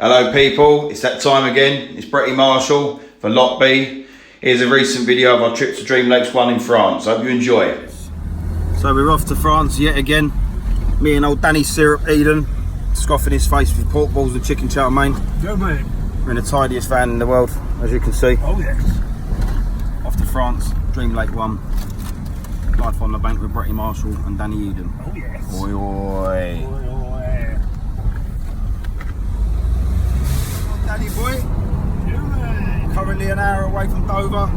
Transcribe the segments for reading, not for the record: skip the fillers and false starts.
Hello people, it's that time again. It's Bretty Marshall for LOTB. Here's a recent video of our trip to Dream Lakes 1 in France. Hope you enjoy it. So we're off to France yet again. Me and old Danny Syrup Eden, scoffing his face with pork balls and chicken chow mein. Yeah, mate. We're in the tidiest van in the world, as you can see. Oh yes. Off to France, Dream Lake 1. Life on the bank with Bretty Marshall and Danny Eden. Oh yes. Oi oi. Oi, oi. Danny boy. Yeah, mate. Currently an hour away from Dover.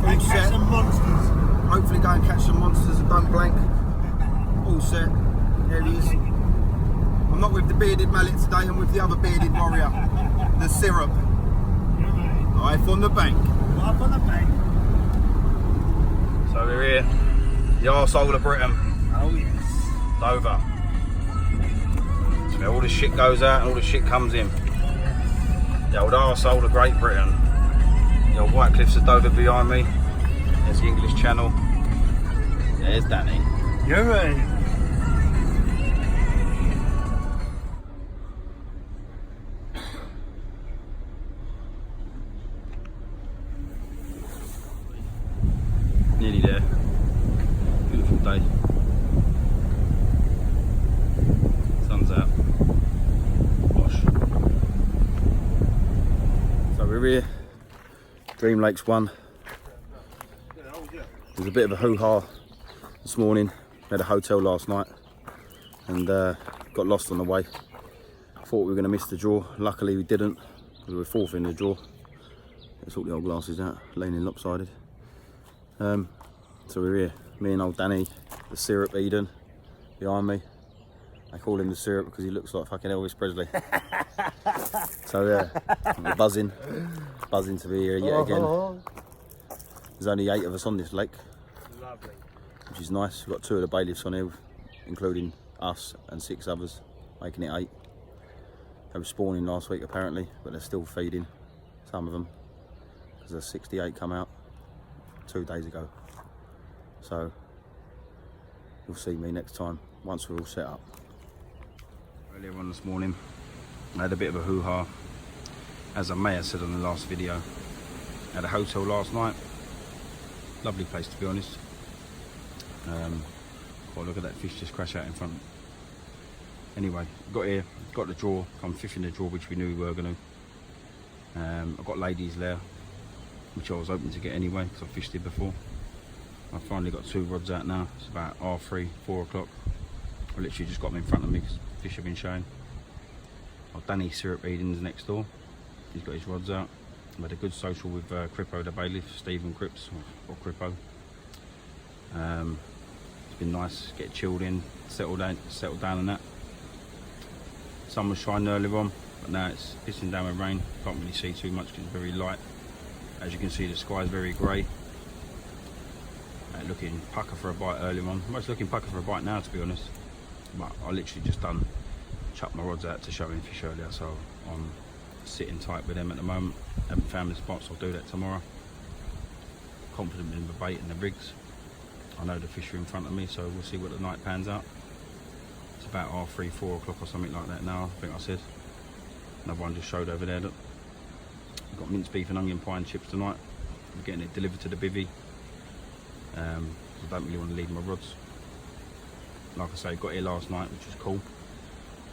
Go catch some monsters. Hopefully go and catch some monsters and don't blank. All set. There he is. I'm not with the bearded mallet today, I'm with the other bearded warrior. The Syrup. Yeah, mate. Life on the bank. Life on the bank. So we're here. The arsehole of Britain. Oh yes. Dover. So all the shit goes out and all the shit comes in. The old arsehole of Great Britain. The old White Cliffs of Dover behind me. There's the English Channel. There's Danny. Yeah, mate. Nearly there. Beautiful day. Sun's out. Wash. So we're here. Dream Lakes 1. There was a bit of a hoo-ha this morning. We had a hotel last night and got lost on the way. Thought we were going to miss the draw. Luckily we didn't. We were fourth in the draw. Let's sort the old glasses out, leaning lopsided. So we're here, me and old Danny, the Syrup Eden, behind me. I call him the Syrup because he looks like fucking Elvis Presley. So yeah, we're buzzing to be here yet again. There's only 8 of us on this lake. Lovely. Which is nice. We've got 2 of the bailiffs on here, including us and 6 others, making it 8. They were spawning last week apparently, but they're still feeding, some of them, because there's 68 come out 2 days ago. So you'll see me next time once we're all set up. Earlier on this morning I had a bit of a hoo-ha, as I may have said on the last video. I had a hotel last night, lovely place to be honest. Oh, look at that fish just crash out in front. Anyway, got here, got the draw, come fishing the draw, which we knew we were going to. I've got ladies there, which I was hoping to get anyway because I fished it before. I've finally got 2 rods out now. It's about 3:30, 4 o'clock. I literally just got them in front of me because fish have been showing. Oh, Danny Syrup Eden's next door. He's got his rods out. I had a good social with Crippo the bailiff, Stephen Cripps, or Crippo. It's been nice, get chilled in, settle down and that. Sun was shining earlier on, but now it's pissing down with rain. Can't really see too much because it's very light. As you can see, the sky is very grey. Looking pucker for a bite earlier on. I'm looking pucker for a bite now, to be honest. But I literally just chucked my rods out to show him fish earlier, so I'm sitting tight with them at the moment. Haven't found the spots, I'll do that tomorrow. Confident in the bait and the rigs. I know the fish are in front of me, so we'll see what the night pans out. It's about 3:30, 4 o'clock or something like that now, I think I said. Another one just showed over there, look. We've got minced beef and onion pie and chips tonight. We're getting it delivered to the bivvy. I don't really want to leave my rods. Like I say, got here last night, which was cool.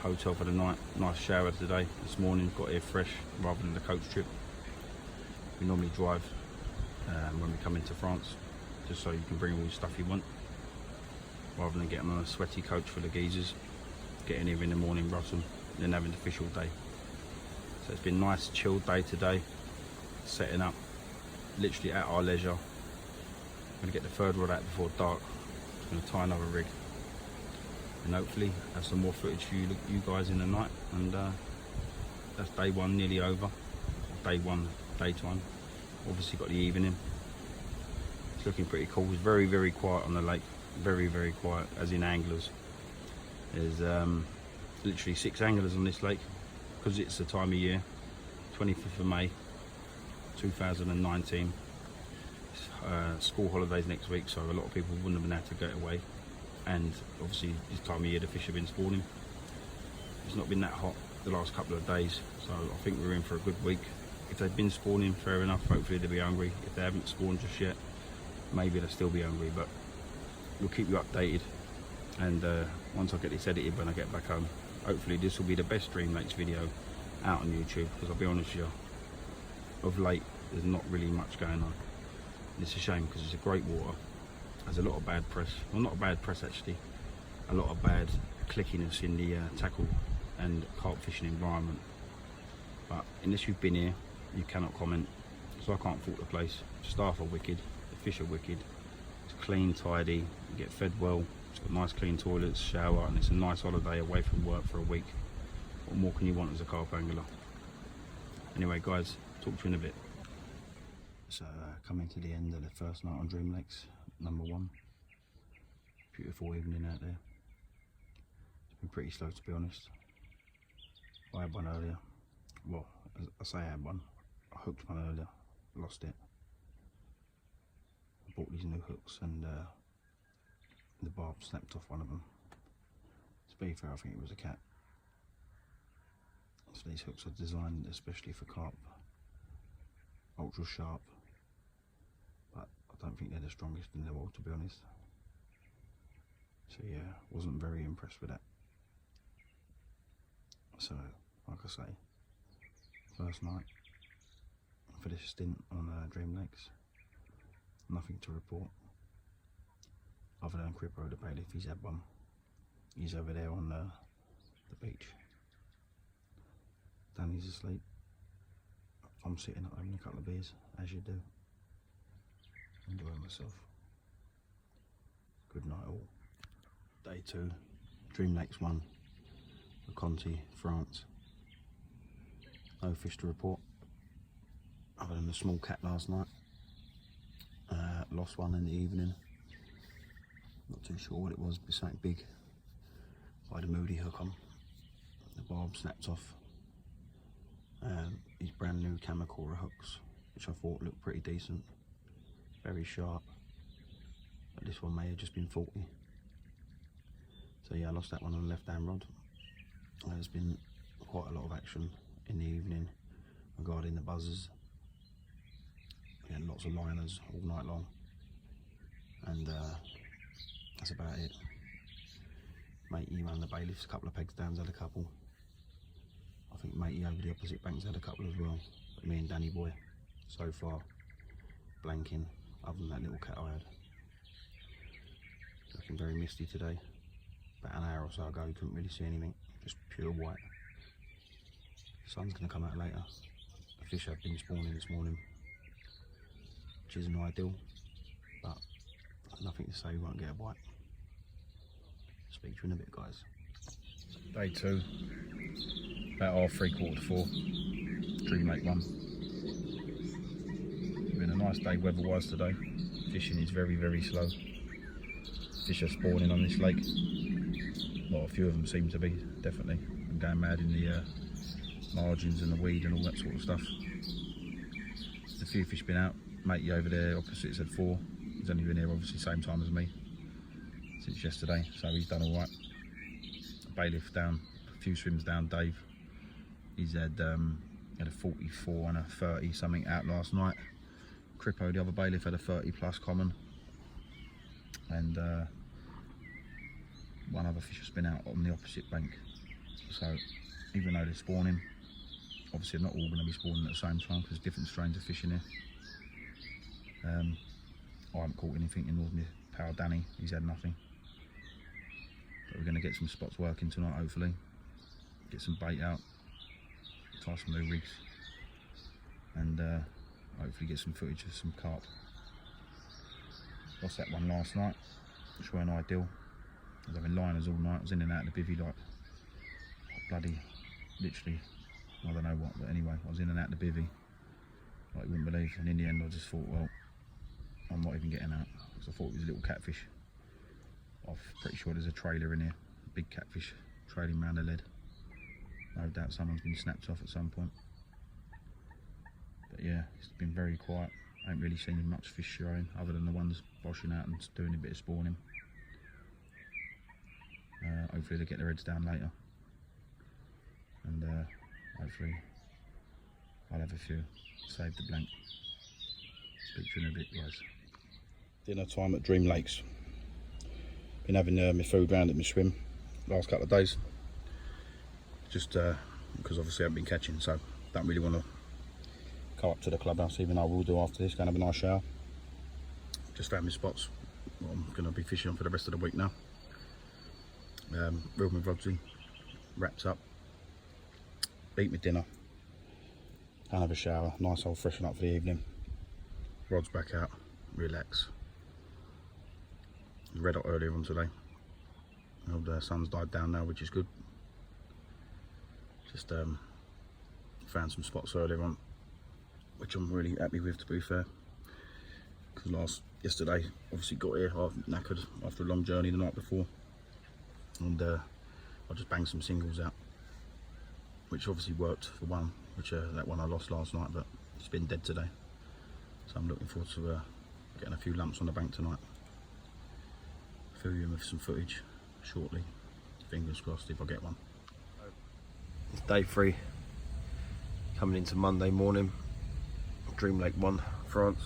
Hotel for the night, nice shower today. This morning, got here fresh rather than the coach trip. We normally drive when we come into France, just so you can bring all the stuff you want, rather than getting on a sweaty coach full of geezers, getting here in the morning, rush them, then having to fish all day. So it's been a nice chilled day today, setting up literally at our leisure. I'm going to get the 3rd rod out before dark. I'm going to tie another rig and hopefully have some more footage for you guys in the night. And that's day 1 nearly over. Day 1 daytime. Obviously got the evening. It's looking pretty cool. It's very, very quiet on the lake. Very, very quiet, as in anglers. There's literally 6 anglers on this lake because it's the time of year. 25th of May 2019. School holidays next week, so a lot of people wouldn't have been able to get away, and obviously this time of year the fish have been spawning. It's not been that hot, the last couple of days, so I think we're in for a good week. If they've been spawning, fair enough, hopefully they'll be hungry. If they haven't spawned just yet, maybe they'll still be hungry, but we'll keep you updated. And once I get this edited when I get back home, hopefully this will be the best Dream Lakes video out on YouTube, because I'll be honest with you, of late there's not really much going on. It's a shame because it's a great water. There's a lot of bad press, well, not a bad press actually, a lot of bad clickiness in the tackle and carp fishing environment. But unless you've been here, you cannot comment, so I can't fault the place. Staff are wicked, the fish are wicked, it's clean, tidy, you get fed well, it's got nice clean toilets, shower, and it's a nice holiday away from work for a week. What more can you want as a carp angler? Anyway guys, talk to you in a bit. So coming to the end of the first night on Dream Lakes, number 1. Beautiful evening out there. It's been pretty slow to be honest. I had one earlier. Well, I say I had one. I hooked one earlier, lost it. I bought these new hooks and the barb snapped off one of them. To be fair, I think it was a cat. So these hooks are designed especially for carp. Ultra sharp. But I don't think they're the strongest in the world, to be honest. So yeah, wasn't very impressed with that. So, like I say, first night for this stint on Dream Lakes, nothing to report other than Crippo the bailiff. He's had one. He's over there on the beach. Danny's asleep. I'm sitting at home a couple of beers, as you do, enjoying myself. Good night all. Day 2, Dream Lakes 1, Conti, France. No fish to report, other than a small cat last night. Lost one in the evening. Not too sure what it was, but something big. I had a moody hook on. The barb snapped off. These brand new Kamakura hooks, which I thought looked pretty decent. Very sharp. But this one may have just been faulty. So yeah, I lost that one on the left hand rod. There's been quite a lot of action in the evening regarding the buzzers. We had lots of liners all night long, and that's about it. Matey ran the bailiffs, a couple of pegs down, had a couple. I think Matey over the opposite banks had a couple as well. But me and Danny boy, so far, blanking, other than that little cat I had. Looking very misty today. About an hour or so ago, you couldn't really see anything, just pure white. The sun's going to come out later. The fish have been spawning this morning, which isn't ideal, but nothing to say we won't get a bite. Speak to you in a bit, guys. Day 2, about 3/4 to 4, Dream Lake 1. It's been a nice day weather-wise today. Fishing is very, very slow. Fish are spawning on this lake. Well, a few of them seem to be, definitely. I'm going mad in the margins and the weed and all that sort of stuff. There's a few fish been out. Matey over there opposite said 4. He's only been here obviously same time as me since yesterday, so he's done all right. Bailiff down, a few swims down. Dave, he's had a 44 and a 30 something out last night. Crippo, the other bailiff, had a 30 plus common, and one other fish has been out on the opposite bank. So even though they're spawning, obviously they're not all going to be spawning at the same time because there's different strains of fish in here. I haven't caught anything in Northern Power Danny, he's had nothing. But we're going to get some spots working tonight, hopefully. Get some bait out, tie some new rigs, and hopefully get some footage of some carp. Lost that one last night, which weren't ideal. I was having liners all night, I was in and out of the bivvy like bloody, literally, I don't know what, but anyway, I was in and out of the bivvy like you wouldn't believe, and in the end I just thought, well, I'm not even getting out, because I thought it was a little catfish. I'm pretty sure there's a trailer in here, a big catfish trailing around the lead. No doubt someone's been snapped off at some point. But yeah, it's been very quiet. I ain't really seen much fish showing, other than the ones boshing out and doing a bit of spawning. Hopefully they'll get their heads down later. and hopefully I'll have a few. Save the blank. Speak to you in a bit, guys. Dinner time at Dream Lakes. Been having my food round at my swim last couple of days. Just because obviously I haven't been catching, so don't really want to go up to the clubhouse, even though I will do after this. Going to have a nice shower. Just found my spots. What I'm going to be fishing on for the rest of the week now. Reeled my rods in, wrapped up, eat my dinner, and have a shower. Nice old freshen up for the evening. Rods back out, relax. Red hot earlier on today. The sun's died down now, which is good. Just found some spots earlier on, which I'm really happy with, to be fair. Because yesterday, obviously got here half knackered after a long journey the night before, and I just banged some singles out, which obviously worked for one, which that one I lost last night, but it's been dead today. So I'm looking forward to getting a few lumps on the bank tonight. Fill you in with some footage shortly. Fingers crossed if I get one. It's day 3, coming into Monday morning. Dream Lake 1, France.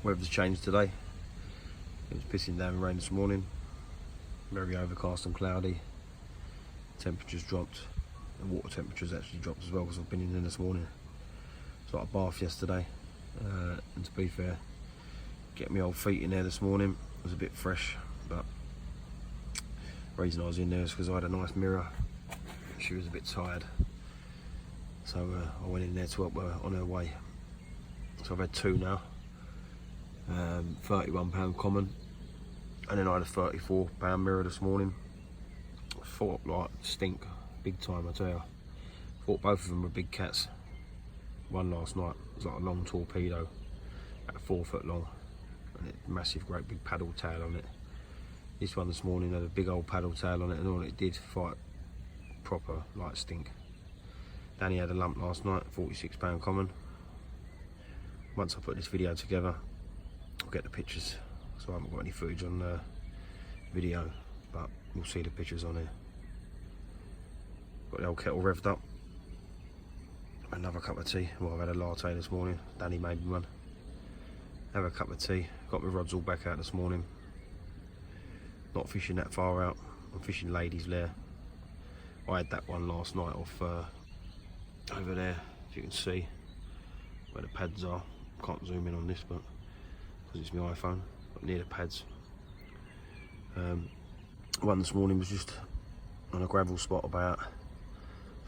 Weather's changed today. It was pissing down rain this morning. Very overcast and cloudy. Temperatures dropped. The water temperatures actually dropped as well, because I've been in there this morning. So I had a bath yesterday, and to be fair, getting my old feet in there this morning was a bit fresh, but the reason I was in there is because I had a nice mirror. She was a bit tired, so I went in there to help her on her way. So I've had 2 now. £31 common, and then I had a £34 mirror this morning. Thought like stink big time, I tell you. Thought both of them were big cats. One last night was like a long torpedo, about 4 foot long, and it massive, great big paddle tail on it. This one this morning had a big old paddle tail on it, and all it did fight proper like stink. Danny had a lump last night, £46 common. Once I put this video together, I'll get the pictures, so I haven't got any footage on video, but you'll see the pictures on here. Got the old kettle revved up. Another cup of tea. Well, I've had a latte this morning. Danny made me one. Have a cup of tea. Got my rods all back out this morning. Not fishing that far out. I'm fishing Ladies Lair. I had that one last night off over there, if you can see where the pads are. Can't zoom in on this, but because it's my iPhone, but near the pads. One this morning was just on a gravel spot about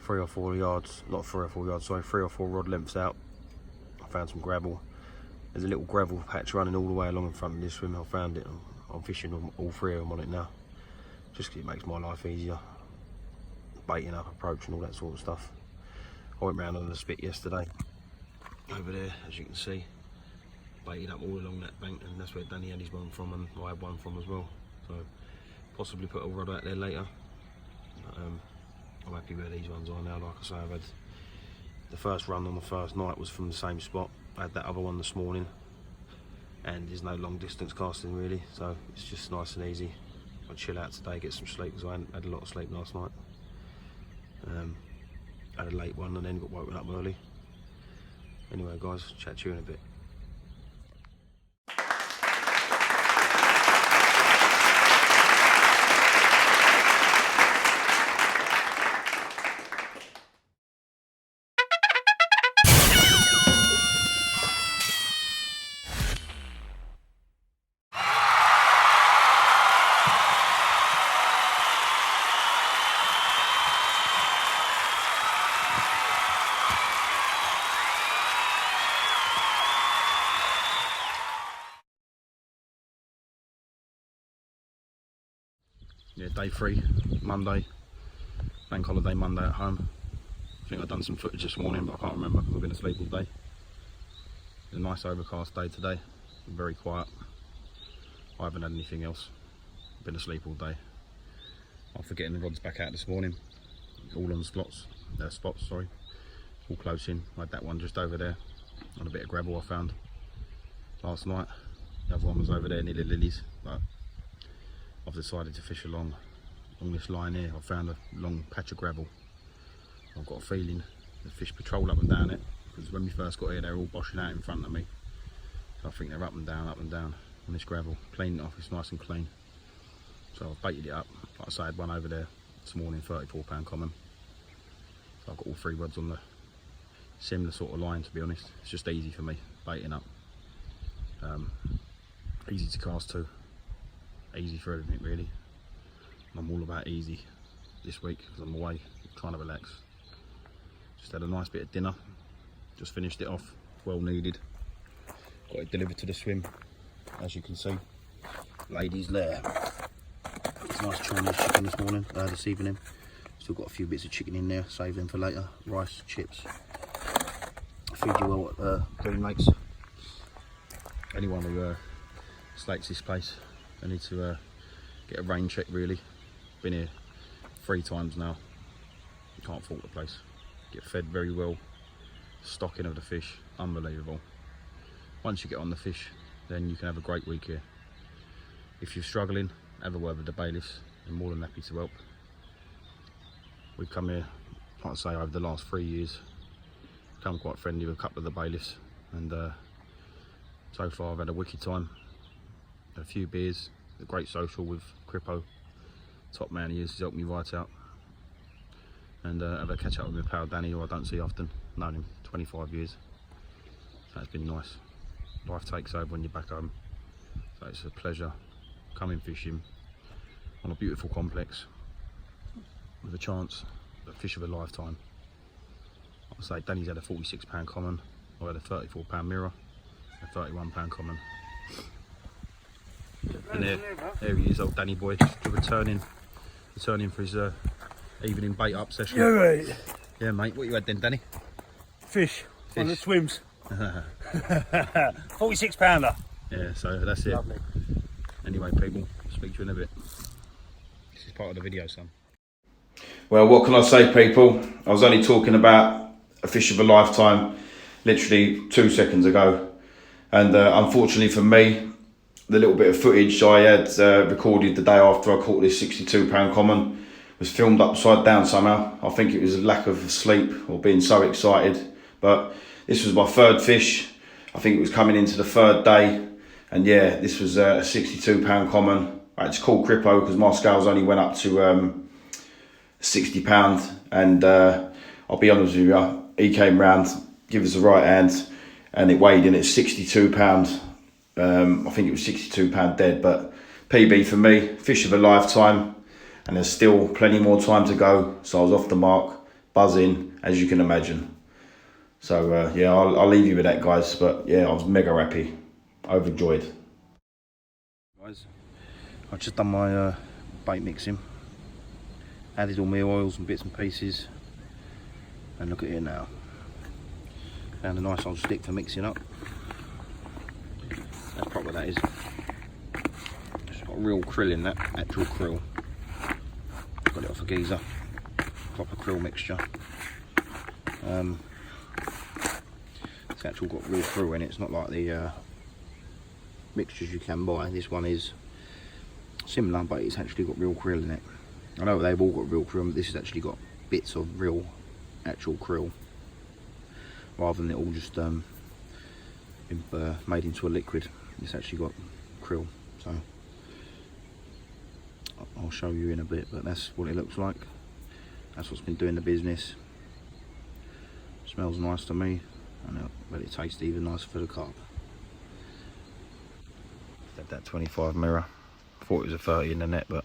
3 or 4 yards, not 3 or 4 yards, sorry, 3 or 4 rod lengths out. I found some gravel. There's a little gravel patch running all the way along in front of this swim. I found it. I'm fishing on all 3 of them on it now, just because it makes my life easier. Baiting up, approach and all that sort of stuff. I went round on the spit yesterday, over there, as you can see. Baited up all along that bank, and that's where Danny had his one from, and I had one from as well. So possibly put a rod out there later. But, I'm happy where these ones are now. Like I say, I've had the first run on the first night was from the same spot. I had that other one this morning, and there's no long distance casting really, so it's just nice and easy. I'll chill out today, get some sleep, because I hadn't had a lot of sleep last night. Had a late one and then got woken up early. Anyway guys, chat to you in a bit. Yeah, day 3, Monday, bank holiday Monday at home. I think I've done some footage this morning, but I can't remember because I've been asleep all day. It's a nice overcast day today, very quiet. I haven't had anything else, been asleep all day. After getting the rods back out this morning, all on spots, sorry, all close in. I had that one just over there on a bit of gravel I found last night. The other one was over there near the lilies, but I've decided to fish along this line here. I found a long patch of gravel I've got a feeling the fish patrol up and down it, because when we first got here they were all boshing out in front of me. So I think they're up and down on this gravel. Clean it off, it's nice and clean. So I've baited it up. Like I say, I had one over there this morning, £34 common. So I've got all 3 rods on the similar sort of line, to be honest. It's just easy for me, baiting up. Easy to cast to, easy for everything really. I'm all about easy this week because I'm away trying to relax. Just had a nice bit of dinner, just finished it off, well needed. Got it delivered to the swim, as you can see. Ladies there. It's nice Chinese chicken this evening. Still got a few bits of chicken in there, save them for later. Rice, chips. Feed you well at Dream Lakes. Anyone who slates this place, they need to get a rain check really. Been here 3 times now. You can't fault the place. Get fed very well. Stocking of the fish, unbelievable. Once you get on the fish, then you can have a great week here. If you're struggling, have a word with the bailiffs. They're more than happy to help. We've come here, like I say, over the last 3 years. Become quite friendly with a couple of the bailiffs, and so far I've had a wicked time. A few beers, a great social with Crippo. Top man he is, he's helped me right out. And have a catch up with my pal Danny, who I don't see often. Known him 25 years. So it's been nice. Life takes over when you're back home. So it's a pleasure coming fishing on a beautiful complex with a chance at a fish of a lifetime. Like I say, Danny's had a £46 common. I had a £34 mirror, a £31 common. And there he is, old Danny boy, just returning for his evening bait up session. Yeah, right. Yeah, mate. What you had then, Danny? Fish. On the swims. 46 pounder. Yeah, so that's it. Lovely. Anyway, people, speak to you in a bit. This is part of the video, son. Well, what can I say, people? I was only talking about a fish of a lifetime literally 2 seconds ago. And unfortunately for me, the little bit of footage I had recorded the day after I caught this £62 common was filmed upside down somehow. I think it was a lack of sleep or being so excited. But this was my 3rd fish. I think it was coming into the 3rd day. And yeah, this was a £62 common. I had to call Crippo because my scales only went up to £60. And I'll be honest with you, he came round, give us the right hand, and it weighed in at £62. I think it was £62 dead, but PB for me, fish of a lifetime, and there's still plenty more time to go. So I was off the mark, buzzing, as you can imagine. So yeah, I'll leave you with that, guys. But yeah, I was mega happy, overjoyed. Guys, I've just done my bait mixing, added all my oils and bits and pieces, and look at it now. Found a nice old stick for mixing up. That's proper, that is. It's got real krill in that, actual krill. Got it off a geezer. Proper krill mixture. It's actually got real krill in it. It's not like the mixtures you can buy. This one is similar, but it's actually got real krill in it. I know they've all got real krill, but this has actually got bits of real, actual krill, rather than it all just been made into a liquid. It's actually got krill, so I'll show you in a bit, but that's what it looks like. That's what's been doing the business. Smells nice to me, and but it tastes even nicer for the carp. Had that 25 mirror. Thought it was a 30 in the net, but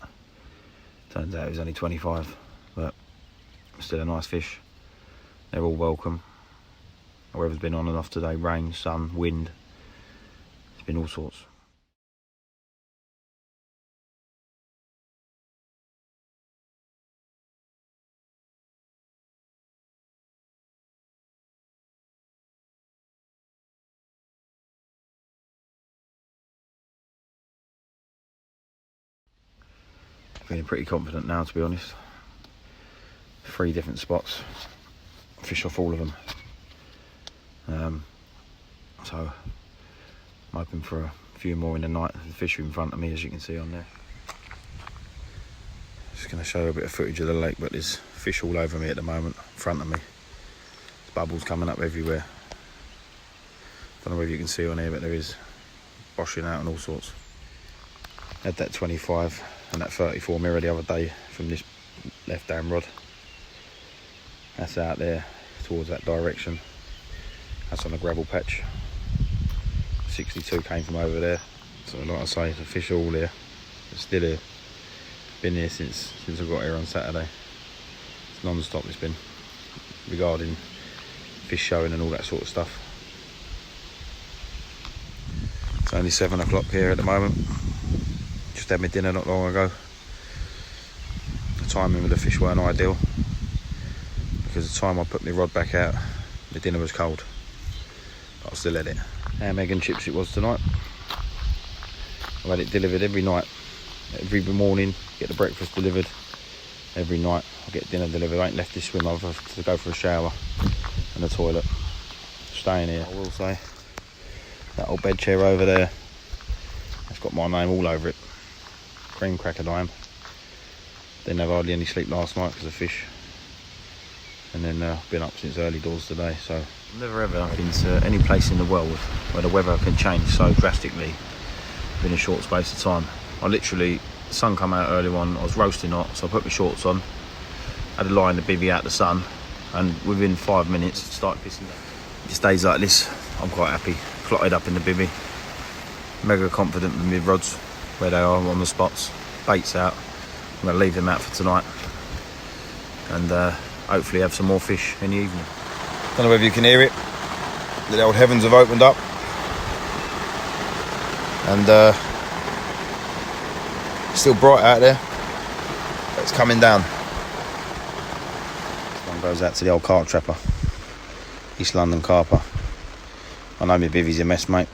turns out it was only 25. But still a nice fish. They're all welcome. The weather's been on and off today, rain, sun, wind. It's been all sorts. Feeling pretty confident now, to be honest. 3 different spots. Fish off all of them. So I'm hoping for a few more in the night. The fish are in front of me, as you can see on there. Just going to show a bit of footage of the lake, but there's fish all over me at the moment, in front of me. There's bubbles coming up everywhere. Don't know whether you can see on here, but there is washing out and all sorts. Had that 25 and that 34 mirror the other day from this left hand rod. That's out there towards that direction. That's on a gravel patch. 62 came from over there. So like I say, the fish are all here. It's still here. Been here since I got here on Saturday. It's non-stop, it's been, regarding fish showing and all that sort of stuff. It's only 7 o'clock here at the moment. Just had my dinner not long ago. The timing with the fish weren't ideal, because the time I put my rod back out, the dinner was cold. But I still had it. Ham, egg and chips it was tonight. I've had it delivered every night. Every morning, get the breakfast delivered. Every night, I get dinner delivered. I ain't left this swim, I've had to go for a shower and a toilet. Staying here, I will say. That old bed chair over there, that's got my name all over it. Cream cracker dime. Didn't have hardly any sleep last night because of fish. And then been up since early doors today, so. I've never ever been to any place in the world where the weather can change so drastically in a short space of time. I literally, the sun come out early on, I was roasting hot, so I put my shorts on, had a lie in the bivvy out the sun, and within 5 minutes it started pissing down. Just days like this, I'm quite happy. Plotted up in the bivvy, mega confident with my rods, where they are on the spots, baits out. I'm going to leave them out for tonight, and hopefully have some more fish in the evening. Don't know whether you can hear it, the old heavens have opened up, and it's still bright out there, but it's coming down. This one goes out to the old carp trapper, East London carper. I know my bivvy's a mess, mate,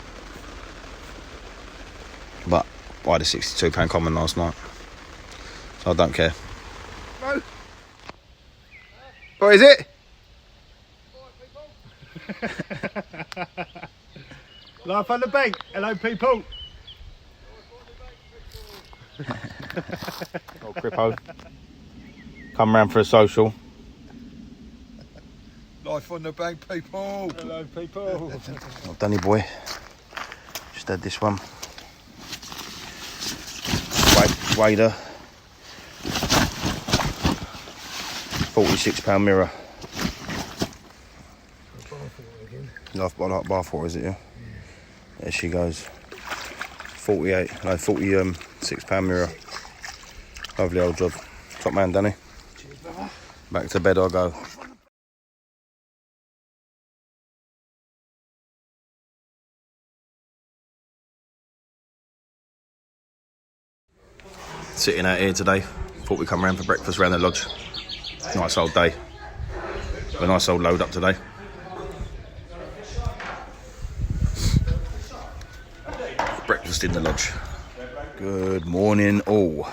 but I had a £62 common last night, so I don't care. No. What is it? Life on the bank. Hello, people. Old Crippo. Come round for a social. Life on the bank, people. Hello, people. Not Danny boy. Just had this one. Wader. £46 mirror. Bar 4, is it? Yeah. There she goes. 46 pound mirror. Lovely old job. Top man, Danny. Cheers, brother. Back to bed I go. Sitting out here today. Thought we'd come round for breakfast round the lodge. Nice old day. A nice old load up today. Breakfast in the lodge. Good morning all.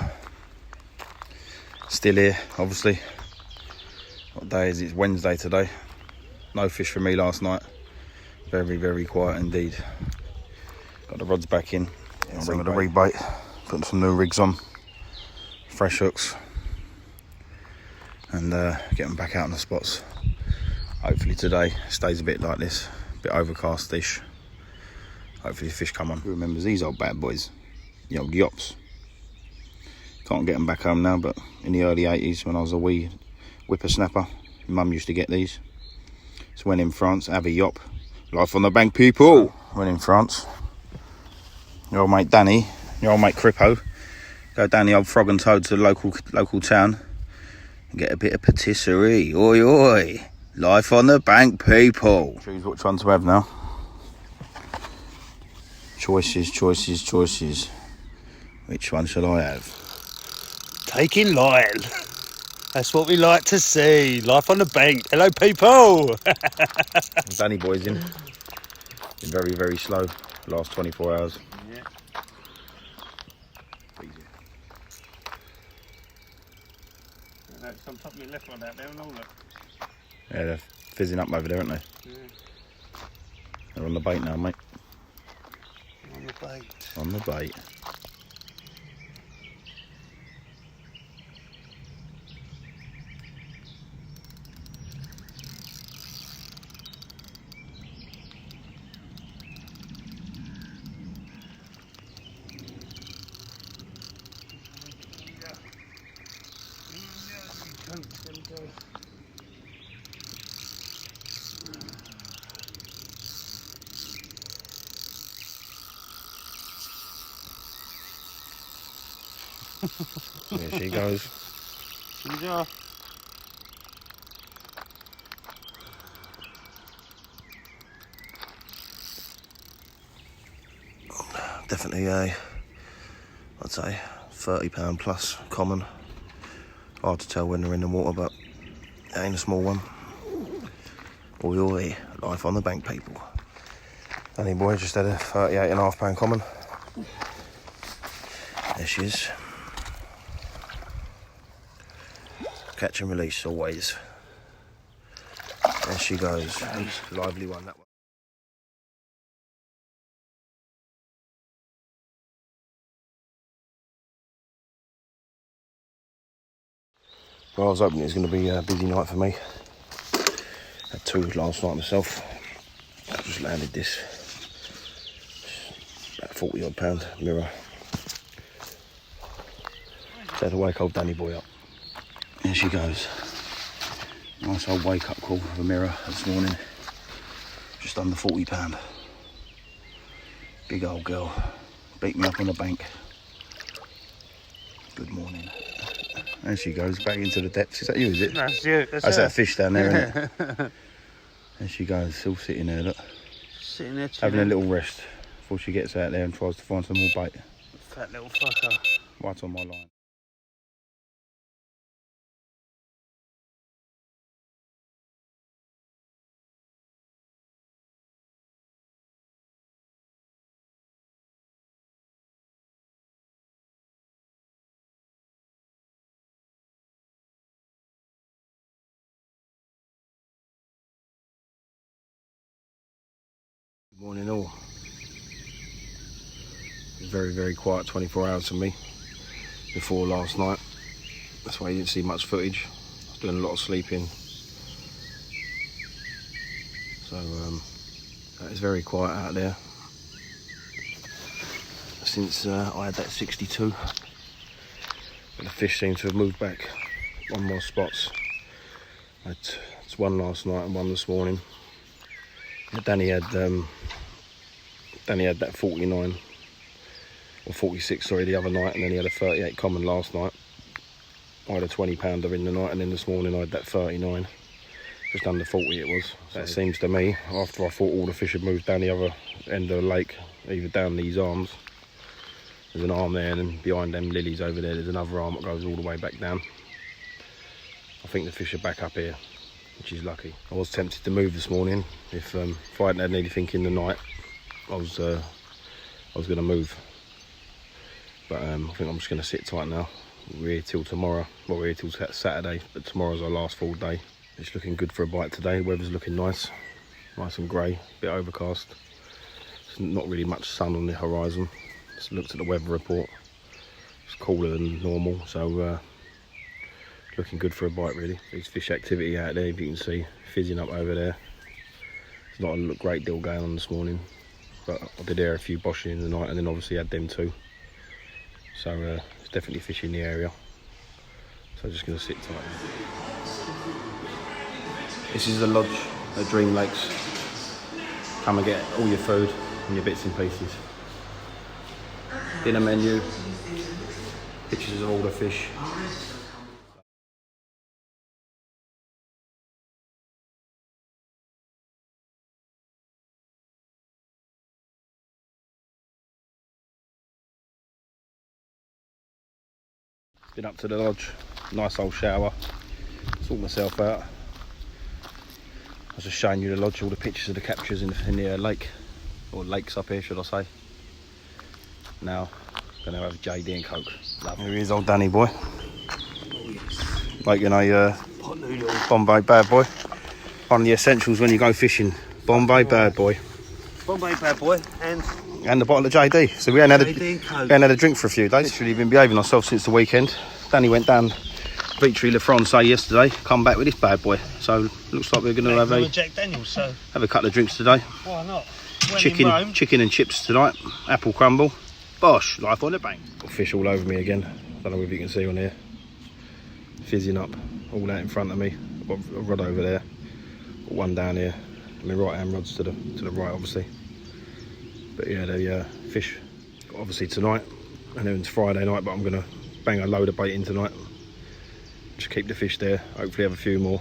Still here, obviously. What day is it? It's Wednesday today. No fish for me last night. Very, very quiet indeed. Got the rods back in. I'm going to rebait. Putting some new rigs on. Fresh hooks. And get them back out on the spots. Hopefully today stays a bit like this. A bit overcast-ish. Hopefully the fish come on. Who remembers these old bad boys? The old yops. Can't get them back home now, but in the early 80s when I was a wee whippersnapper, Mum used to get these. So when in France, have a yop. Life on the bank, people. When in France, your old mate Danny, your old mate Crippo, go down the old Frog and Toad to the local town and get a bit of patisserie. Oi, oi. Life on the bank, people. Choose which one to have now. Choices, choices, choices. Which one shall I have? Taking Lyle. That's what we like to see. Life on the bank. Hello, people. Danny boy's in. Been very, very slow the last 24 hours. Yeah. Some top of my left one out there and all that. Yeah, they're fizzing up over there, aren't they? Yeah. They're on the bait now, mate. On the bait. On the bait. There she goes. Here we go. Definitely a, I'd say, £30 plus common. Hard to tell when they're in the water, but it ain't a small one. Oi oi, life on the bank, people. Danny boy just had a £38.5 common. There she is. Catch and release always. There she goes. Lively one, that one. Well, I was hoping it was going to be a busy night for me. Had 2 last night myself. I just landed this. About 40 odd pound mirror. So I had to wake old Danny boy up. There she goes. Nice old wake up call for a mirror this morning. Just under £40. Big old girl. Beat me up on the bank. Good morning. There she goes, back into the depths. Is that you, is it? That's you. That's that fish down there, isn't it? There she goes, still sitting there, look. Sitting there having a little rest before she gets out there and tries to find some more bait. Fat little fucker. Right on my line. Good morning all. It was very, very quiet 24 hours for me before last night. That's why you didn't see much footage. I was doing a lot of sleeping. So it's very quiet out there. Since I had that 62. But the fish seem to have moved back 1 more spots. It's 1 last night and 1 this morning. Danny had that 49 or 46, sorry, the other night, and then he had a 38 common last night. I had a 20 pounder in the night, and then this morning I had that 39, just under 40 it was. So it seems to me, after I thought all the fish had moved down the other end of the lake, either down these arms, there's an arm there, and then behind them lilies over there, there's another arm that goes all the way back down. I think the fish are back up here, which is lucky. I was tempted to move this morning. If I hadn't had anything in the night, I was going to move. But I think I'm just going to sit tight now. We're here till tomorrow. Well, we're here till Saturday, but tomorrow's our last full day. It's looking good for a bite today. Weather's looking nice and grey, a bit overcast. There's not really much sun on the horizon. Just looked at the weather report. It's cooler than normal, so looking good for a bite really. There's fish activity out there, if you can see, fizzing up over there. There's not a great deal going on this morning, but I did air a few boshing in the night, and then obviously had them too. So there's definitely fish in the area. So I'm just going to sit tight. This is the lodge at Dream Lakes. Come and get all your food and your bits and pieces. Dinner menu, pictures of all the fish. Been up to the lodge, nice old shower, sort myself out. I was just showing you the lodge, all the pictures of the captures in the lake, or lakes up here should I say. Now, gonna have JD and Coke. Lovely. Here he is, old Danny boy. Making a Bombay bad boy. One of the essentials when you go fishing. Bombay bad boy. Bombay bad boy And the bottle of JD. So we hadn't had a drink for a few days. Literally been behaving ourselves since the weekend. Danny went down Victory La France yesterday, come back with this bad boy. So looks like we're going to have Jack Daniels, so have a couple of drinks today. why not? Chicken and chips tonight. Apple crumble. Bosh, life on the bank. Got fish all over me again. Don't know if you can see on here. Fizzing up, all out in front of me. I've got a rod over there. Got one down here. My right hand rod's to the right, obviously. But yeah, the fish obviously tonight, and then it's Friday night. But I'm gonna bang a load of bait in tonight. Just keep the fish there, hopefully have a few more.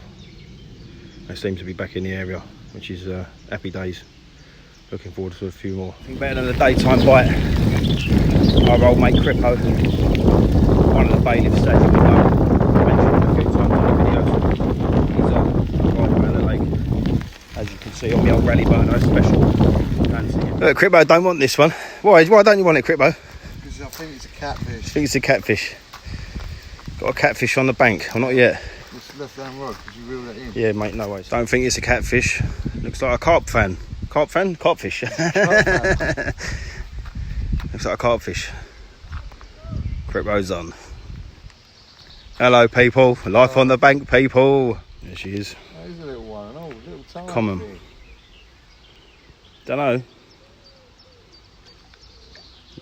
They seem to be back in the area, which is happy days. Looking forward to a few more. I think better than the daytime bite. Our old mate Crippo, one of the bailiffs said he would mentioned a few times on the videos. He's right around the lake. As you can see on the old rally boat, no special. Look, Crippo don't want this one. Why don't you want it, Crippo? Because I think it's a catfish. I think it's a catfish. Got a catfish on the bank. Well, not yet. It's left hand rod. Could you reel that in? Yeah, mate, no worries. Don't think it's a catfish. Looks like a carp fan. Carp fan? Carpfish. Looks like a carpfish. Crippo's on. Hello, people. Life on the bank, people. There she is. That is a little one. Oh, little tiny Common. thing. Don't know.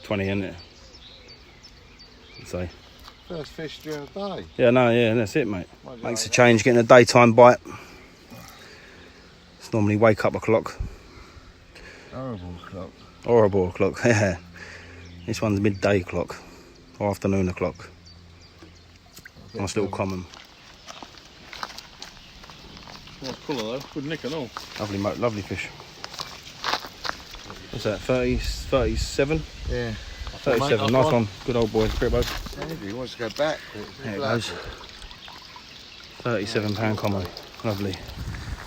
20, isn't it? I'd say. First fish during the day. Yeah, no, yeah, that's it, mate. Might Makes a like change getting a daytime bite. It's normally wake up o'clock. Horrible clock. Horrible o'clock, yeah. This one's midday clock. Or afternoon o'clock. Nice little common. Nice colour though, good nick and all. Lovely, lovely fish. What's that, 37? Yeah. 37, nice one. Good old boy, Crippo. He wants to go back. There it goes. £37 common. Lovely.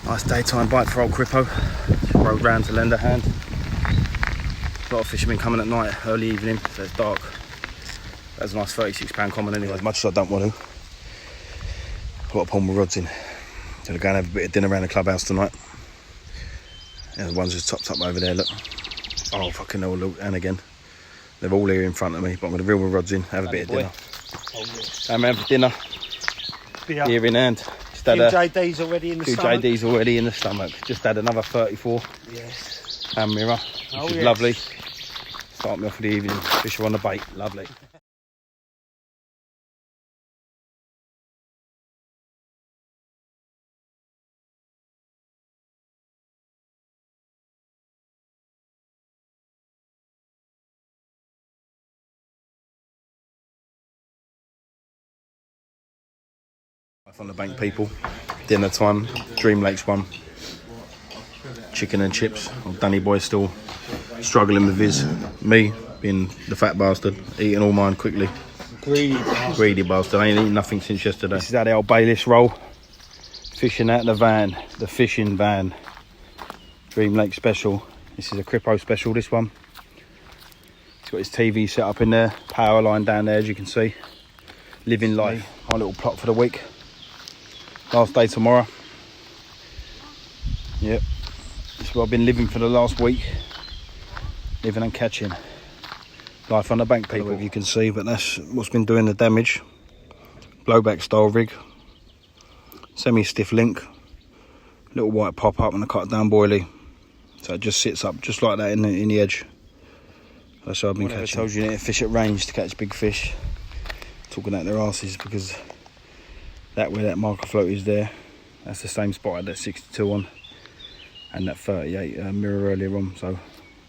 Nice daytime bite for old Crippo. Rode round to lend a hand. A lot of fishermen coming at night, early evening, so it's dark. That's a nice £36 common anyway, as much as I don't want to. I've got to pull my rods in. Gonna go and have a bit of dinner around the clubhouse tonight. Yeah, the ones just topped up over there, look. Oh, fucking hell, look, and again. They're all here in front of me, but I'm gonna reel my rods in, have a bit of dinner. I'm having dinner. Beer. Here in hand. Just had JD's already in the few stomach. JD's already in the stomach. Just had another 34. Yes. Hand mirror, which is yes. lovely. Start me off for the evening. Fish are on the bait, lovely. On the bank, people. Dinner time. Dream Lake's one. Chicken and chips. Old Danny boy still struggling with his. Me being the fat bastard, eating all mine quickly. Greedy bastard. I ain't eaten nothing since yesterday. This is how the old bailiffs roll. Fishing out the van, the fishing van. Dream Lake special. This is a Crippo special. This one. He's got his TV set up in there. Power line down there, as you can see. Living life. Our little plot for the week. Last day tomorrow. Yep. This is what I've been living for the last week. Living and catching. Life on the bank, people, if you can see, but that's what's been doing the damage. Blowback style rig. Semi-stiff link. Little white pop up and a cut down boilie. So it just sits up just like that in the edge. That's how I've been catching. I told you you need to fish at range to catch big fish. Talking out their asses because that where that marker float is there, that's the same spot I had that 62 on and that 38 mirror earlier on. So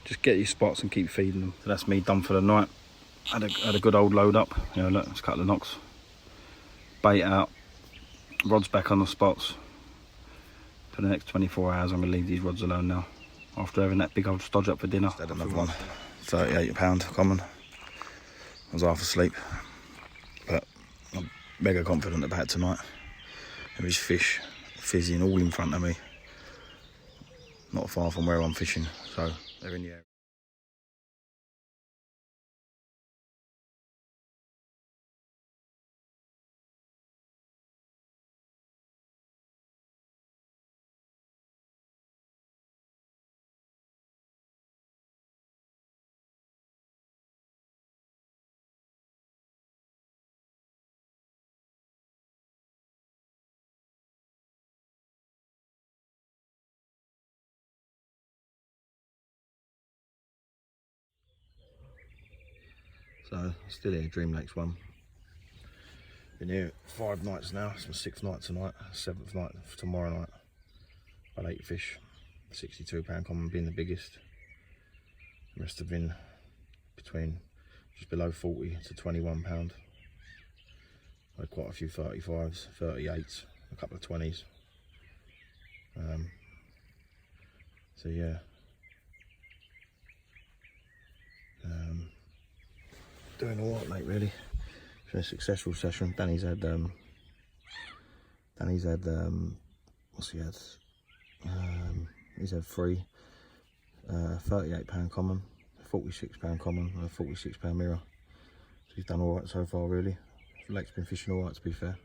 just get your spots and keep feeding them. So that's me done for the night. Had a good old load up. You know, look, let's cut the knocks. Bait out, rods back on the spots. For the next 24 hours I'm going to leave these rods alone now. After having that big old stodge up for dinner. Just had another one, £38 common. I was half asleep. But I'm mega confident about tonight. There is fish fizzing all in front of me. Not far from where I'm fishing, so they're in the air. So, still here, Dream Lake's one. Been here 5 nights now, it's my 6th night tonight, 7th night for tomorrow night. About 8 fish, £62 common being the biggest. The rest have been between just below 40 to £21. I had quite a few 35s, 38s, a couple of 20s. So yeah. Doing alright, mate, really. It's been a successful session. Danny's had what's he had? He's had 3 £38 common, £46 common and a £46 mirror. So he's done alright so far, really. The lake's been fishing alright, to be fair.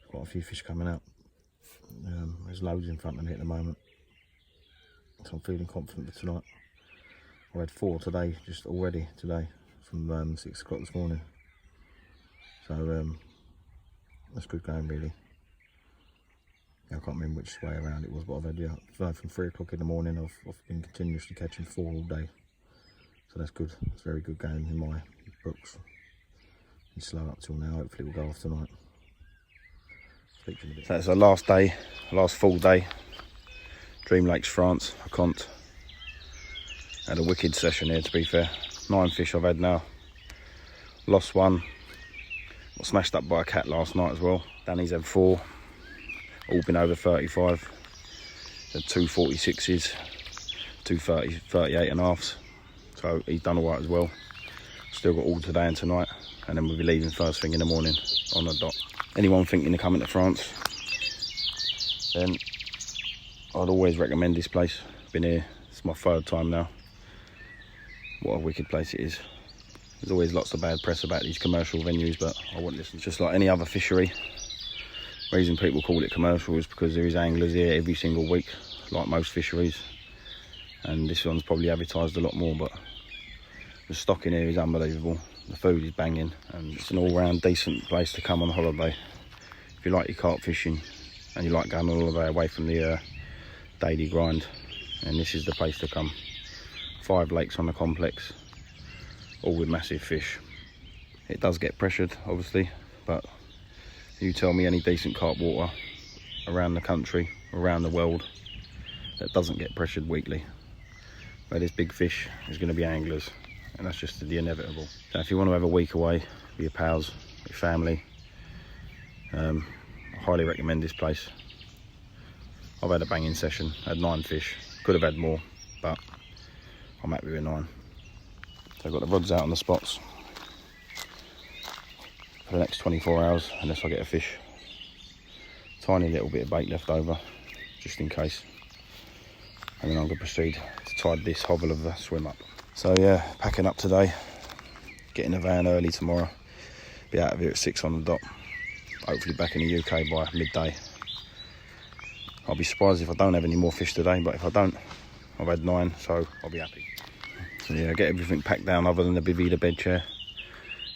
Quite a few fish coming out. There's loads in front of me at the moment, so I'm feeling confident for tonight. I had 4 today, just already today, from 6 o'clock this morning. So that's good going, really. I can't remember which way around it was, but I've had from 3 o'clock in the morning. I've been continuously catching 4 all day, so that's good. It's very good going in my books. It's slow up till now. Hopefully, we'll go off tonight. Speak to you in a bit. So it's our last day, last full day. Dream Lakes, France. I can't. Had a wicked session here, to be fair. 9 fish I've had now. Lost 1. Got smashed up by a cat last night as well. Danny's had 4. All been over 35. Had 2 46s, 2 38 and a halves. So he's done all right as well. Still got all today and tonight. And then we'll be leaving first thing in the morning on the dot. Anyone thinking of coming to France, then I'd always recommend this place. Been here, it's my 3rd time now. What a wicked place it is. There's always lots of bad press about these commercial venues, but I wouldn't listen. Just like any other fishery, the reason people call it commercial is because there is anglers here every single week, like most fisheries. And this one's probably advertised a lot more, but the stock in here is unbelievable. The food is banging, and it's an all-round decent place to come on holiday. If you like your carp fishing and you like going all the way away from the daily grind, and this is the place to come. 5 lakes on the complex, all with massive fish. It does get pressured, obviously, but you tell me any decent carp water around the country, around the world, that doesn't get pressured weekly. Where there's big fish, there's going to be anglers, and that's just the inevitable. So if you want to have a week away with your pals, your family, I highly recommend this place. I've had a banging session, had 9 fish, could have had more, but I'm happy with 9. So I've got the rods out on the spots for the next 24 hours, unless I get a fish. Tiny little bit of bait left over, just in case. And then I'm going to proceed to tide this hovel of the swim up. So yeah, packing up today, getting a van early tomorrow, be out of here at 6 on the dot, hopefully back in the UK by midday. I'll be surprised if I don't have any more fish today, but if I don't, I've had 9, so I'll be happy. So yeah, get everything packed down other than the bivvy, the bed chair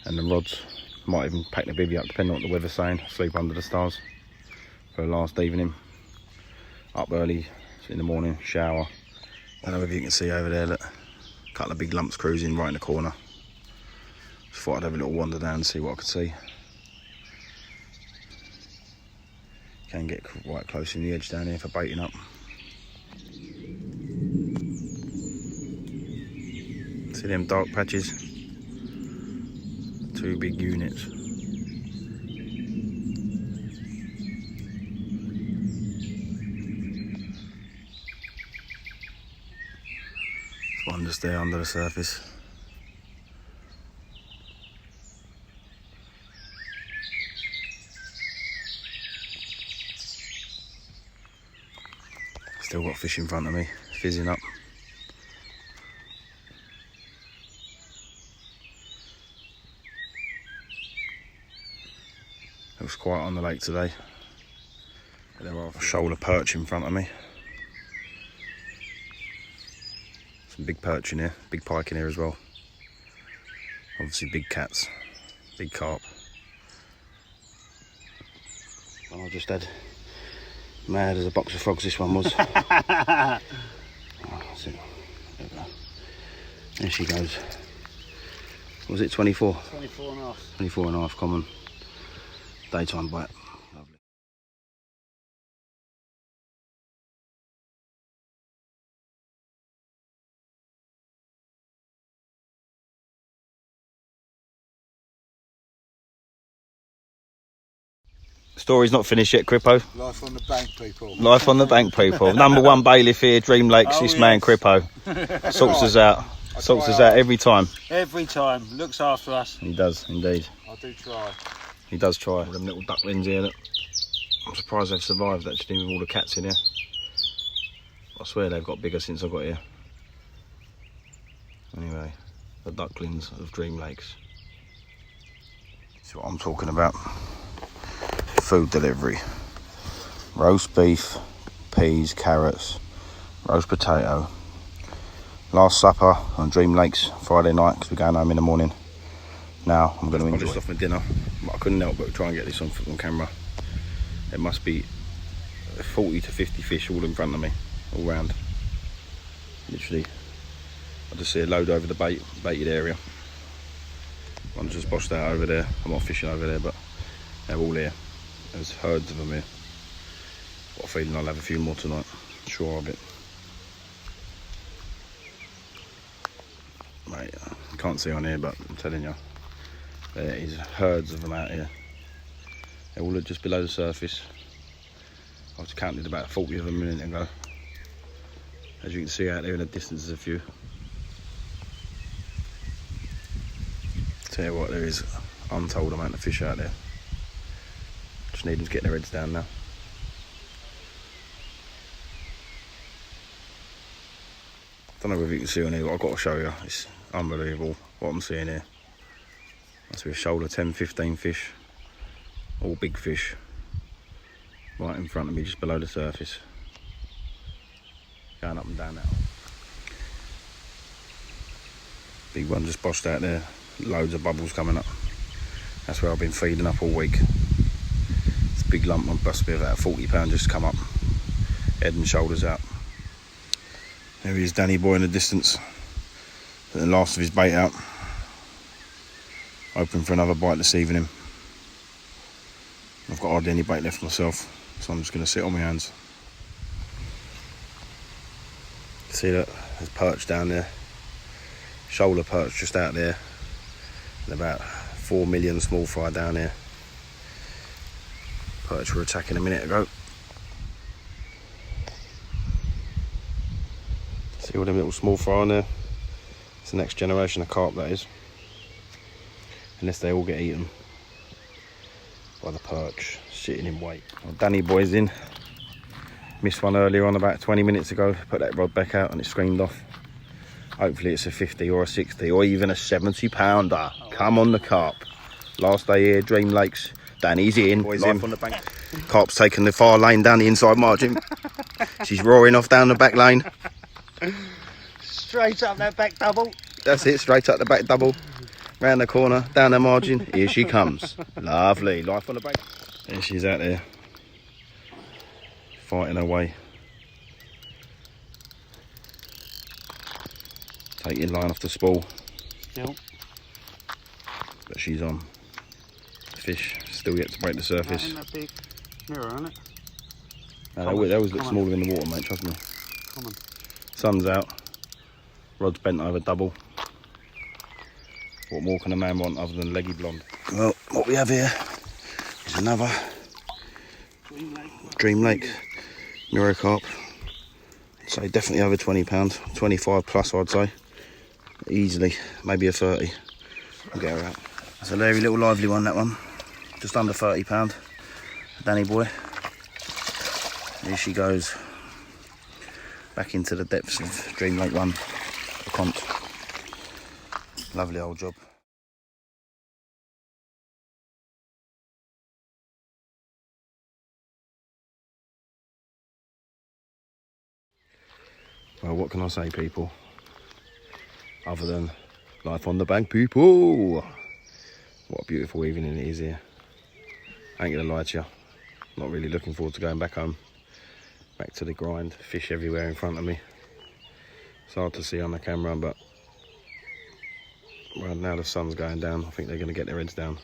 and the rods. Might even pack the bivvy up depending on what the weather's saying. Sleep under the stars for the last evening. Up early in the morning, shower. I don't know if you can see over there, look, a couple of big lumps cruising right in the corner. Just thought I'd have a little wander down and see what I could see. Can get quite close in the edge down here for baiting up. See them dark patches? 2 big units. There's one just there under the surface. Still got fish in front of me, fizzing up. It was quiet on the lake today. There are a shoal of perch in front of me. Some big perch in here, big pike in here as well. Obviously big cats, big carp. Well, I just had mad as a box of frogs this one was. Oh, that's it. There she goes. Was it 24? 24 and a half. 24 and a half common. Daytime bite. Story's not finished yet, Crippo. Life on the bank, people. Life on the bank, people. Number one bailiff here, Dream Lakes. This man, Crippo, sorts us out. Sorts us out every time. Every time. Looks after us. He does, indeed. I do try. He does try. Them little ducklings here. Look. I'm surprised they've survived actually with all the cats in here. I swear they've got bigger since I got here. Anyway, the ducklings of Dream Lakes. That's what I'm talking about. Food delivery. Roast beef, peas, carrots, roast potato. Last supper on Dream Lakes Friday night because we're going home in the morning. Now I'm going to enjoy. I just off my dinner, but I couldn't help but try and get this on camera. It must be 40 to 50 fish all in front of me, all round. Literally, I just see a load over the baited area. One just bossed out over there. I'm not fishing over there, but they're all here. There's herds of them here. Got a feeling I'll have a few more tonight. Sure of it. Mate, I can't see on here, but I'm telling you, there is herds of them out here. They all look just below the surface. I just counted about 40 of them a minute ago. As you can see out there in the distance, there's a few. Tell you what, there is untold amount of fish out there. Just need them to get their heads down now. Don't know if you can see on here, but I've got to show you. It's unbelievable what I'm seeing here. Must be a shoulder 10, 15 fish. All big fish. Right in front of me, just below the surface. Going up and down now. Big one just bossed out there. Loads of bubbles coming up. That's where I've been feeding up all week. It's a big lump, must be about 40 pound just come up. Head and shoulders out. There he is, Danny boy in the distance. Put the last of his bait out. Hoping for another bite this evening. I've got hardly any bait left myself, so I'm just going to sit on my hands. See that? There's perch down there. Shoulder perch just out there. And about 4 million small fry down here. Perch were attacking a minute ago. See all them little small fry on there? It's the next generation of carp, that is. Unless they all get eaten by the perch, sitting in wait. Well, Danny boy's in. Missed one earlier on about 20 minutes ago. Put that rod back out and it screamed off. Hopefully it's a 50 or a 60 or even a 70 pounder. Come on the carp. Last day here, Dream Lakes. Danny's in. Boy's in. On the bank. Carp's taking the far lane down the inside margin. She's roaring off down the back lane. Straight up that back double. That's it, straight up the back double. Round the corner, down the margin. Here she comes. Lovely. Life on the bank. There she's out there. Fighting her way. Taking line off the spool. Still. But she's on. Fish still yet to break the surface. That big mirror, isn't it? No, they always look smaller in the water, mate, trust me. Come on. Sun's out. Rod's bent over double. What more can a man want other than leggy blonde? Well, what we have here is another Dream Lake mirror carp. So definitely over 20 pound, 25 plus I'd say. Easily, maybe a 30. I'll get her out. That's a very little lively one, that one. Just under 30 pound. Danny boy. Here she goes. Back into the depths of Dream Lake 1. The Cont. Lovely old job. Well, what can I say, people? Other than life on the bank, people. What a beautiful evening it is here. I ain't gonna lie to you. Not really looking forward to going back home. Back to the grind. Fish everywhere in front of me. It's hard to see on the camera, but well, now the sun's going down, I think they're going to get their heads down.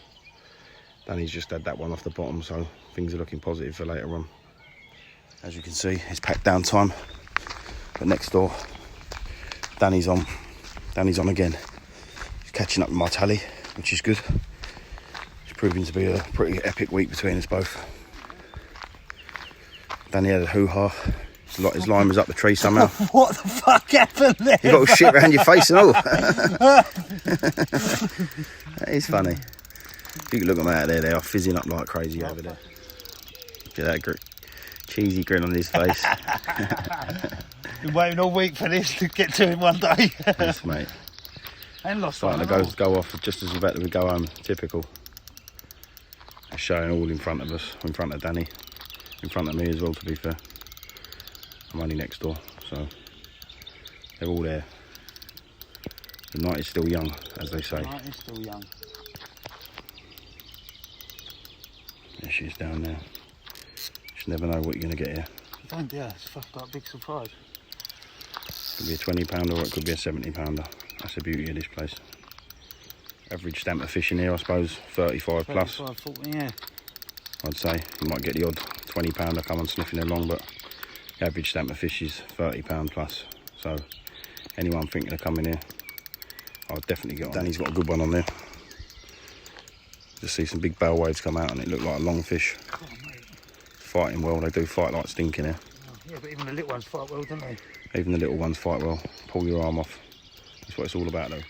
Danny's just had that one off the bottom, so things are looking positive for later on. As you can see, it's packed down time. But next door, Danny's on. Danny's on again. He's catching up with my tally, which is good. It's proving to be a pretty epic week between us both. Danny had a hoo-ha. His line was up the tree somehow. What the fuck happened there? You got all shit around your face and all. That is funny. You can look at them out there, they are fizzing up like crazy over there. Look at that cheesy grin on his face. Been waiting all week for this to get to him one day. Yes, mate. And lost Starting one. to go off just as we're about to go home. Typical. They're showing all in front of us, in front of Danny, in front of me as well, to be fair. I'm only next door, so they're all there. The night is still young, as they say. The night is still young. There she is down there. You never know what you're going to get here. You don't, yeah, it's fucked up, big surprise. It could be a 20 pounder or it could be a 70 pounder. That's the beauty of this place. Average stamp of fish in here, I suppose, 35 plus. 35, 40, yeah. I'd say. You might get the odd 20 pounder come on sniffing along, but the average stamp of fish is 30 pound plus. So anyone thinking of coming here, I'll definitely get on. Danny's got a good one on there. Just see some big bell waves come out and it looked like a long fish. Oh, mate. Fighting well, they do fight like stinking here. Oh, yeah, but even the little ones fight well, don't they? Even the little ones fight well. Pull your arm off. That's what it's all about though.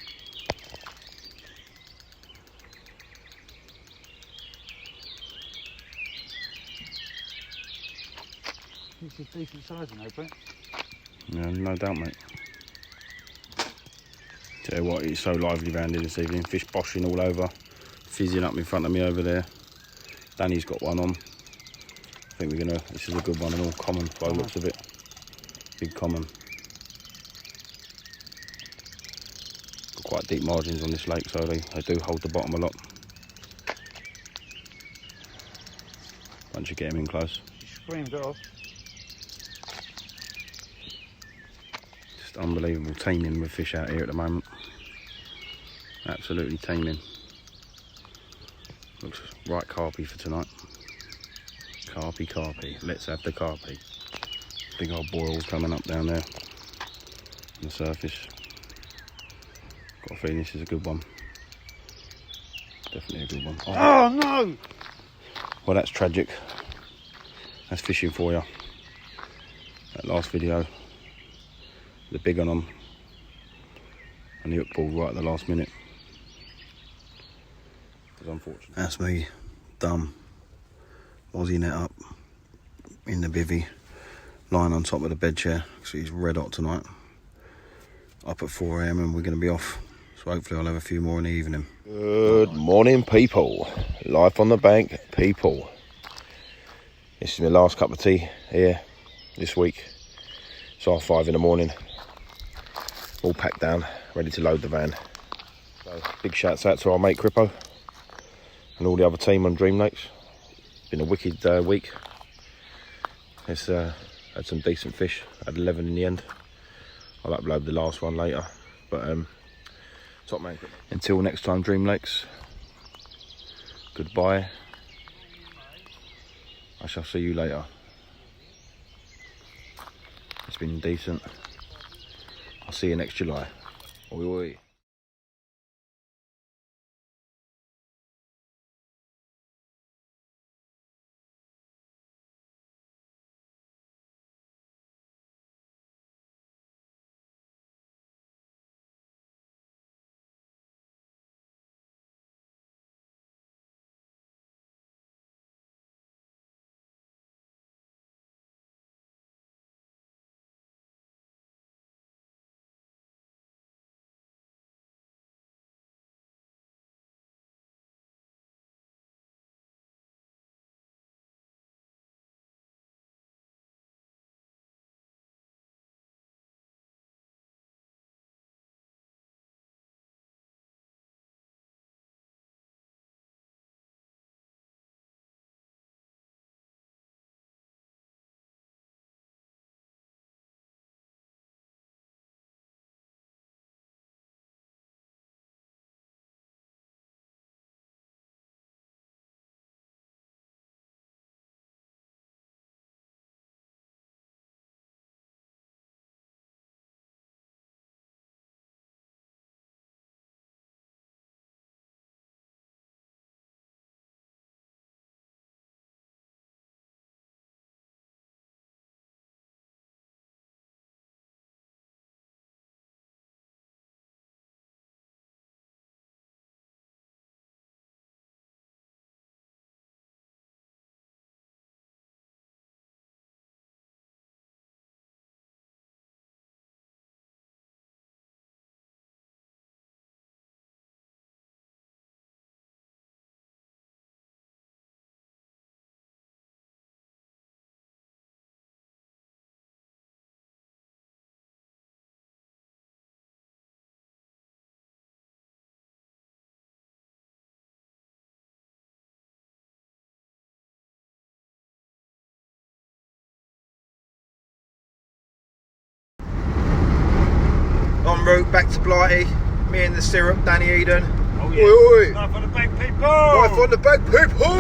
It's a decent size, though, Brett. Yeah, no doubt, mate. Tell you what, it's so lively around here this evening. Fish boshing all over, fizzing up in front of me over there. Danny's got one on. I think we're gonna. This is a good one and all common by the looks of it. Big common. Got quite deep margins on this lake, so they do hold the bottom a lot. Once you get them in close. Screamed off. Just unbelievable teeming with fish out here at the moment. Absolutely teeming. Looks right carpy for tonight. Carpy. Let's have the carpy. Big old boils coming up down there on the surface. Got a feeling this is a good one. Definitely a good one. Oh no! Well, that's tragic. That's fishing for you. That last video, the big one on, and the hook pulled right at the last minute. It was unfortunate. That's me, dumb. Aussie net up in the bivvy, lying on top of the bed chair because he's red hot tonight. Up at 4 AM and we're going to be off. So hopefully I'll have a few more in the evening. Good morning, people. Life on the bank, people. This is my last cup of tea here this week. It's 5:30 in the morning. All packed down, ready to load the van. So big shouts out to our mate Crippo and all the other team on Dream Lakes. Been a wicked week. It's had some decent fish. Had 11 in the end. I'll upload the last one later. But top man. Until next time, Dream Lakes. Goodbye. I shall see you later. It's been decent. I'll see you next July. Oi oi. en route back to Blighty. Me and the syrup, Danny Eden. Oh yeah. Oi, oi. Life on the bank, people. Life on the bank, people.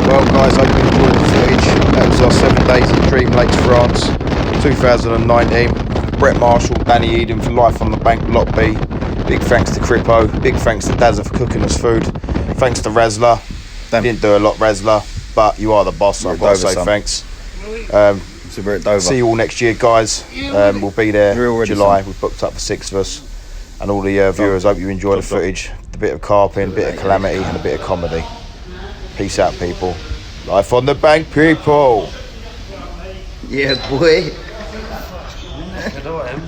Well, guys, hope you enjoyed the footage. That was our 7 days in Dream Lakes, France, 2019. Brett Marshall, Danny Eden for Life on the Bank, Lot B. Big thanks to Crippo. Big thanks to Dazza for cooking us food. Thanks to Razla. Didn't do a lot, Razla, but you are the boss, so I've got to say thanks. See you all next year, guys. We'll be there July. We've booked up for 6 of us. And all the viewers, hope you enjoy the footage. A bit of carping, a bit of calamity, and a bit of comedy. Peace out, people. Life on the bank, people. Yeah, boy. I know I am.